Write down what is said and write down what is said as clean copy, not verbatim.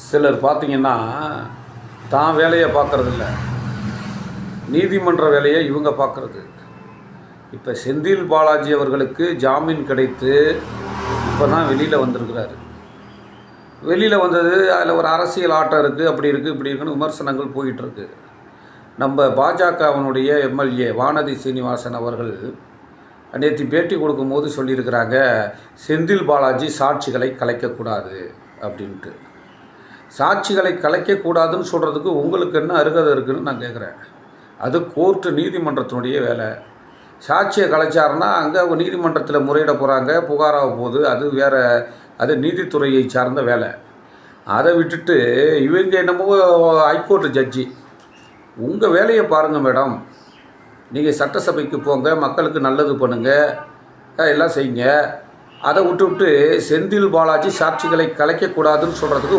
சிலர் பார்த்தீங்கன்னா தான் வேலையை பார்க்குறதில்ல, நீதிமன்ற வேலையை இவங்க பார்க்குறது. இப்போ செந்தில் பாலாஜி அவர்களுக்கு ஜாமீன் கிடைத்து இப்போ தான் வெளியில் வந்திருக்கிறாரு. வெளியில் வந்தது அதில் ஒரு அரசியல் ஆட்டம் இருக்குது, அப்படி இருக்குது இப்படி இருக்குன்னு விமர்சனங்கள் போயிட்டுருக்கு. நம்ம பாஜகவினுடைய எம்எல்ஏ வானதி சீனிவாசன் அவர்கள் நேற்று பேட்டி கொடுக்கும்போது சொல்லியிருக்கிறாங்க, செந்தில் பாலாஜி சாட்சிகளை கலைக்கக்கூடாது அப்படின்ட்டு. சாட்சிகளை கலைக்கக்கூடாதுன்னு சொல்கிறதுக்கு உங்களுக்கு என்ன அருகதை இருக்குதுன்னு நான் கேட்குறேன். அது கோர்ட்டு நீதிமன்றத்தினுடைய வேலை. சாட்சியை கலைச்சாருன்னா அங்கே நீதிமன்றத்தில் முறையிட போகிறாங்க, புகாராக போகுது, அது வேறு, அது நீதித்துறையை சார்ந்த வேலை. அதை விட்டுட்டு இவங்க என்னமோ ஹைகோர்ட்டு ஜட்ஜி. உங்கள் வேலையை பாருங்கள் மேடம். நீங்கள் சட்டசபைக்கு போங்க, மக்களுக்கு நல்லது பண்ணுங்கள், எல்லாம் செய்யுங்க. அதை விட்டு செந்தில் பாலாஜி சாட்சிகளை கலைக்கக்கூடாதுன்னு சொல்கிறதுக்கு